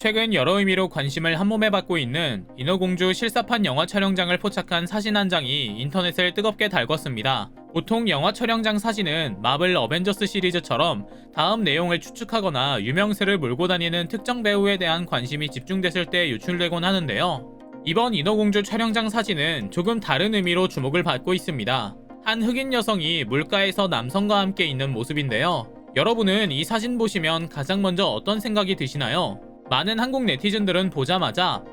최근 여러 의미로 관심을 한몸에 받고 있는 인어공주 실사판 영화 촬영장을 포착한 사진 한 장이 인터넷을 뜨겁게 달궜습니다. 보통 영화 촬영장 사진은 마블 어벤져스 시리즈처럼 다음 내용을 추측하거나 유명세를 몰고 다니는 특정 배우에 대한 관심이 집중됐을 때 유출되곤 하는데요. 이번 인어공주 촬영장 사진은 조금 다른 의미로 주목을 받고 있습니다. 한 흑인 여성이 물가에서 남성과 함께 있는 모습인데요. 여러분은 이 사진 보시면 가장 먼저 어떤 생각이 드시나요? 많은 한국 네티즌들은 보자마자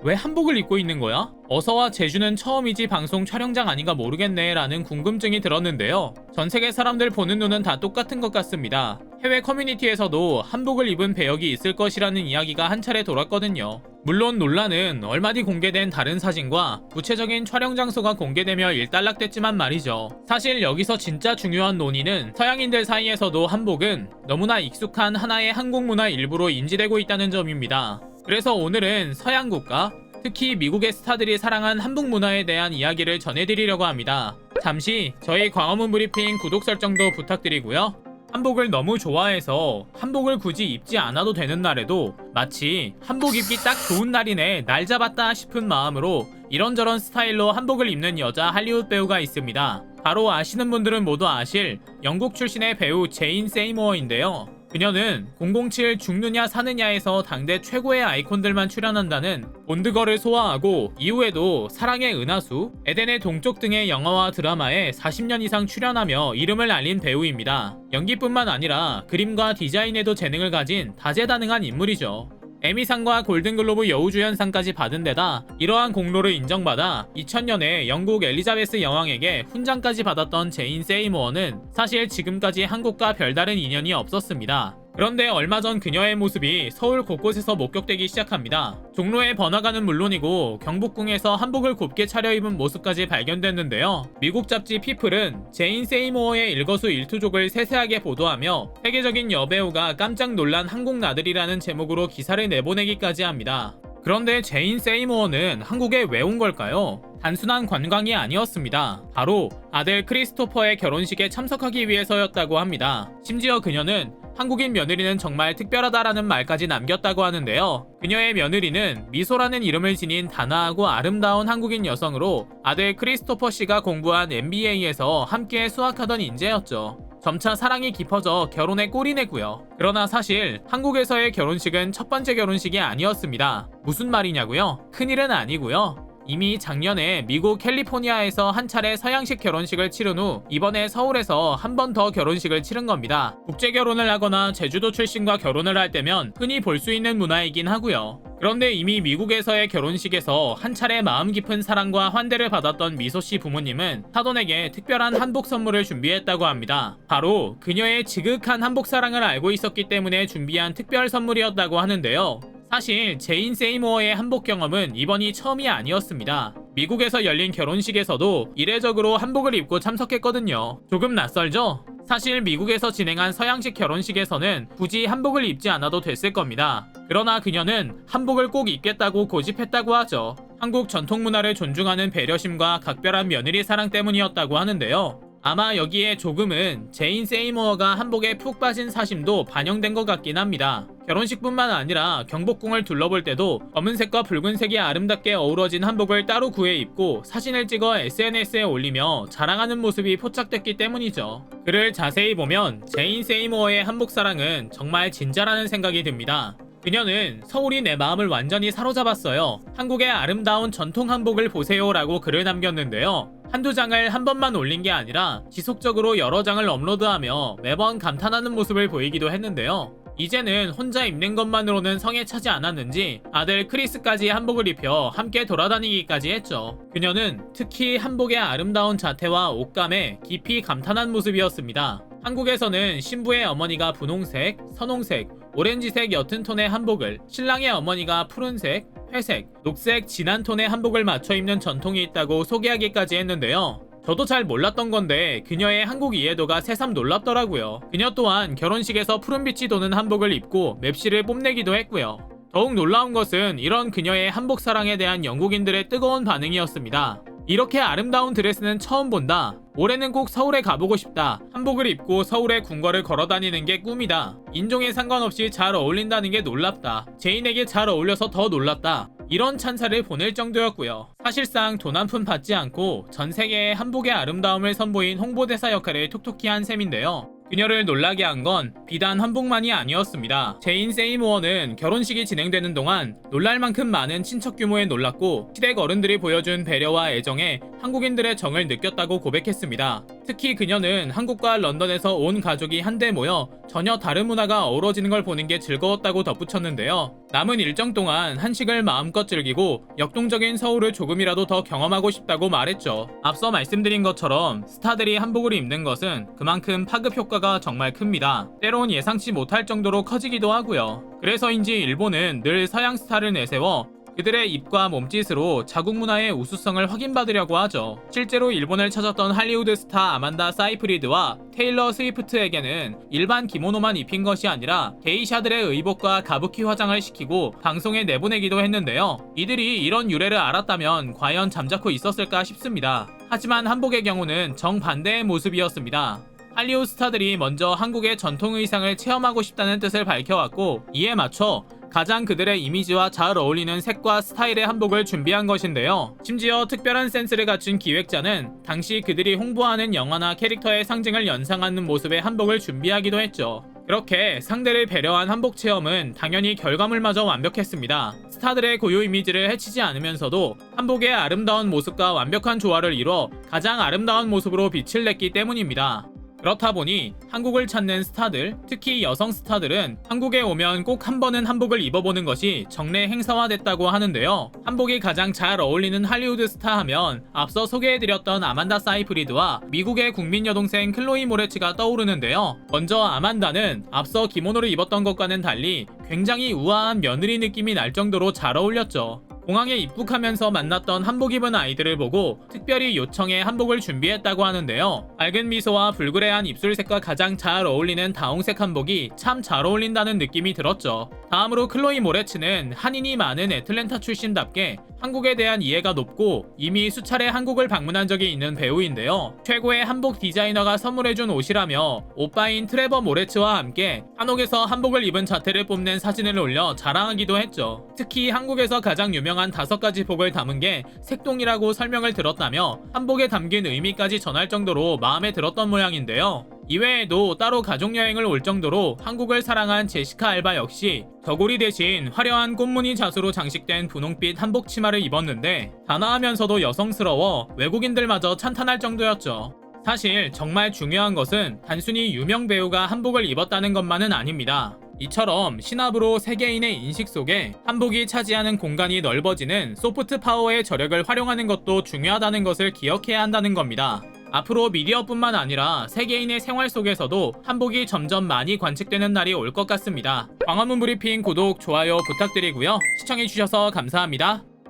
왜 한복을 입고 있는 거야? 어서와 제주는 처음이지 방송 촬영장 아닌가 모르겠네 라는 궁금증이 들었는데요. 전세계 사람들 보는 눈은 다 똑같은 것 같습니다. 해외 커뮤니티에서도 한복을 입은 배역이 있을 것이라는 이야기가 한 차례 돌았거든요. 물론 논란은 얼마 뒤 공개된 다른 사진과 구체적인 촬영 장소가 공개되며 일단락됐지만 말이죠. 사실 여기서 진짜 중요한 논의는 서양인들 사이에서도 한복은 너무나 익숙한 하나의 한국 문화 일부로 인지되고 있다는 점입니다. 그래서 오늘은 서양 국가, 특히 미국의 스타들이 사랑한 한복 문화에 대한 이야기를 전해드리려고 합니다. 잠시 저희 광화문 브리핑 구독 설정도 부탁드리고요. 한복을 너무 좋아해서 한복을 굳이 입지 않아도 되는 날에도 마치 한복 입기 딱 좋은 날이네 날 잡았다 싶은 마음으로 이런저런 스타일로 한복을 입는 여자 할리우드 배우가 있습니다. 바로 아시는 분들은 모두 아실 영국 출신의 배우 제인 세이모어인데요. 그녀는 007 죽느냐 사느냐에서 당대 최고의 아이콘들만 출연한다는 본드걸을 소화하고 이후에도 사랑의 은하수, 에덴의 동쪽 등의 영화와 드라마에 40년 이상 출연하며 이름을 알린 배우입니다. 연기뿐만 아니라 그림과 디자인에도 재능을 가진 다재다능한 인물이죠. 에미상과 골든글로브 여우주연상까지 받은 데다 이러한 공로를 인정받아 2000년에 영국 엘리자베스 여왕에게 훈장까지 받았던 제인 세이모어는 사실 지금까지 한국과 별다른 인연이 없었습니다. 그런데 얼마 전 그녀의 모습이 서울 곳곳에서 목격되기 시작합니다. 종로의 번화가는 물론이고 경복궁에서 한복을 곱게 차려입은 모습까지 발견됐는데요. 미국 잡지 피플은 제인 세이모어의 일거수일투족을 세세하게 보도하며 세계적인 여배우가 깜짝 놀란 한국 나들이라는 제목으로 기사를 내보내기까지 합니다. 그런데 제인 세이모어는 한국에 왜 온 걸까요? 단순한 관광이 아니었습니다. 바로 아들 크리스토퍼의 결혼식에 참석하기 위해서였다고 합니다. 심지어 그녀는 한국인 며느리는 정말 특별하다라는 말까지 남겼다고 하는데요. 그녀의 며느리는 미소라는 이름을 지닌 단아하고 아름다운 한국인 여성으로 아들 크리스토퍼 씨가 공부한 MBA에서 함께 수학하던 인재였죠. 점차 사랑이 깊어져 결혼에 꼴이 내고요. 그러나 사실 한국에서의 결혼식은 첫 번째 결혼식이 아니었습니다. 무슨 말이냐고요? 큰일은 아니고요. 이미 작년에 미국 캘리포니아에서 한 차례 서양식 결혼식을 치른 후 이번에 서울에서 한 번 더 결혼식을 치른 겁니다. 국제 결혼을 하거나 제주도 출신과 결혼을 할 때면 흔히 볼 수 있는 문화이긴 하고요. 그런데 이미 미국에서의 결혼식에서 한 차례 마음 깊은 사랑과 환대를 받았던 미소씨 부모님은 사돈에게 특별한 한복 선물을 준비했다고 합니다. 바로 그녀의 지극한 한복 사랑을 알고 있었기 때문에 준비한 특별 선물이었다고 하는데요. 사실 제인 세이모어의 한복 경험은 이번이 처음이 아니었습니다. 미국에서 열린 결혼식에서도 이례적으로 한복을 입고 참석했거든요. 조금 낯설죠? 사실 미국에서 진행한 서양식 결혼식에서는 굳이 한복을 입지 않아도 됐을 겁니다. 그러나 그녀는 한복을 꼭 입겠다고 고집했다고 하죠. 한국 전통 문화를 존중하는 배려심과 각별한 며느리 사랑 때문이었다고 하는데요. 아마 여기에 조금은 제인 세이모어가 한복에 푹 빠진 사심도 반영된 것 같긴 합니다. 결혼식뿐만 아니라 경복궁을 둘러볼 때도 검은색과 붉은색이 아름답게 어우러진 한복을 따로 구해 입고 사진을 찍어 SNS에 올리며 자랑하는 모습이 포착됐기 때문이죠. 글을 자세히 보면 제인 세이모어의 한복 사랑은 정말 진짜라는 생각이 듭니다. 그녀는 서울이 내 마음을 완전히 사로잡았어요. 한국의 아름다운 전통 한복을 보세요 라고 글을 남겼는데요. 한두 장을 한 번만 올린 게 아니라 지속적으로 여러 장을 업로드하며 매번 감탄하는 모습을 보이기도 했는데요. 이제는 혼자 입는 것만으로는 성에 차지 않았는지 아들 크리스까지 한복을 입혀 함께 돌아다니기까지 했죠. 그녀는 특히 한복의 아름다운 자태와 옷감에 깊이 감탄한 모습이었습니다. 한국에서는 신부의 어머니가 분홍색, 선홍색, 오렌지색 옅은 톤의 한복을, 신랑의 어머니가 푸른색, 회색, 녹색 진한 톤의 한복을 맞춰 입는 전통이 있다고 소개하기까지 했는데요. 저도 잘 몰랐던 건데 그녀의 한국 이해도가 새삼 놀랍더라고요. 그녀 또한 결혼식에서 푸른빛이 도는 한복을 입고 맵시를 뽐내기도 했고요. 더욱 놀라운 것은 이런 그녀의 한복 사랑에 대한 영국인들의 뜨거운 반응이었습니다. 이렇게 아름다운 드레스는 처음 본다. 올해는 꼭 서울에 가보고 싶다. 한복을 입고 서울의 궁궐을 걸어다니는 게 꿈이다. 인종에 상관없이 잘 어울린다는 게 놀랍다. 제인에게 잘 어울려서 더 놀랍다. 이런 찬사를 보낼 정도였고요. 사실상 돈 한 푼 받지 않고 전 세계에 한복의 아름다움을 선보인 홍보대사 역할을 톡톡히 한 셈인데요. 그녀를 놀라게 한 건 비단 한복만이 아니었습니다. 제인 세이모어는 결혼식이 진행되는 동안 놀랄 만큼 많은 친척 규모에 놀랐고 시댁 어른들이 보여준 배려와 애정에 한국인들의 정을 느꼈다고 고백했습니다. 특히 그녀는 한국과 런던에서 온 가족이 한데 모여 전혀 다른 문화가 어우러지는 걸 보는 게 즐거웠다고 덧붙였는데요. 남은 일정 동안 한식을 마음껏 즐기고 역동적인 서울을 조금이라도 더 경험하고 싶다고 말했죠. 앞서 말씀드린 것처럼 스타들이 한복을 입는 것은 그만큼 파급 효과가 정말 큽니다. 때론 예상치 못할 정도로 커지기도 하고요. 그래서인지 일본은 늘 서양 스타를 내세워 그들의 입과 몸짓으로 자국 문화의 우수성을 확인받으려고 하죠. 실제로 일본을 찾았던 할리우드 스타 아만다 사이프리드와 테일러 스위프트에게는 일반 기모노만 입힌 것이 아니라 게이샤들의 의복과 가부키 화장을 시키고 방송에 내보내기도 했는데요. 이들이 이런 유래를 알았다면 과연 잠자코 있었을까 싶습니다. 하지만 한복의 경우는 정반대의 모습이었습니다. 할리우드 스타들이 먼저 한국의 전통 의상을 체험하고 싶다는 뜻을 밝혀왔고 이에 맞춰 가장 그들의 이미지와 잘 어울리는 색과 스타일의 한복을 준비한 것인데요. 심지어 특별한 센스를 갖춘 기획자는 당시 그들이 홍보하는 영화나 캐릭터의 상징을 연상하는 모습의 한복을 준비하기도 했죠. 그렇게 상대를 배려한 한복 체험은 당연히 결과물마저 완벽했습니다. 스타들의 고유 이미지를 해치지 않으면서도 한복의 아름다운 모습과 완벽한 조화를 이뤄 가장 아름다운 모습으로 빛을 냈기 때문입니다. 그렇다 보니 한국을 찾는 스타들, 특히 여성 스타들은 한국에 오면 꼭 한 번은 한복을 입어보는 것이 정례 행사화됐다고 하는데요. 한복이 가장 잘 어울리는 할리우드 스타 하면 앞서 소개해드렸던 아만다 사이프리드와 미국의 국민 여동생 클로이 모레츠가 떠오르는데요. 먼저 아만다는 앞서 기모노를 입었던 것과는 달리 굉장히 우아한 며느리 느낌이 날 정도로 잘 어울렸죠. 공항에 입국하면서 만났던 한복 입은 아이들을 보고 특별히 요청해 한복을 준비했다고 하는데요. 밝은 미소와 불그레한 입술색과 가장 잘 어울리는 다홍색 한복이 참 잘 어울린다는 느낌이 들었죠. 다음으로 클로이 모레츠는 한인이 많은 애틀랜타 출신답게 한국에 대한 이해가 높고 이미 수차례 한국을 방문한 적이 있는 배우인데요. 최고의 한복 디자이너가 선물해준 옷이라며 오빠인 트레버 모레츠와 함께 한옥에서 한복을 입은 자태를 뽐낸 사진을 올려 자랑하기도 했죠. 특히 한국에서 가장 유명한 5가지 복을 담은 게 색동이라고 설명을 들었다며 한복에 담긴 의미까지 전할 정도로 마음에 들었던 모양인데요. 이외에도 따로 가족여행을 올 정도로 한국을 사랑한 제시카 알바 역시 저고리 대신 화려한 꽃무늬 자수로 장식된 분홍빛 한복 치마를 입었는데 단아하면서도 여성스러워 외국인들마저 찬탄할 정도였죠. 사실 정말 중요한 것은 단순히 유명 배우가 한복을 입었다는 것만은 아닙니다. 이처럼 신압으로 세계인의 인식 속에 한복이 차지하는 공간이 넓어지는 소프트 파워의 저력을 활용하는 것도 중요하다는 것을 기억해야 한다는 겁니다. 앞으로 미디어뿐만 아니라 세계인의 생활 속에서도 한복이 점점 많이 관측되는 날이 올 것 같습니다. 광화문 브리핑 구독, 좋아요 부탁드리고요. 시청해주셔서 감사합니다.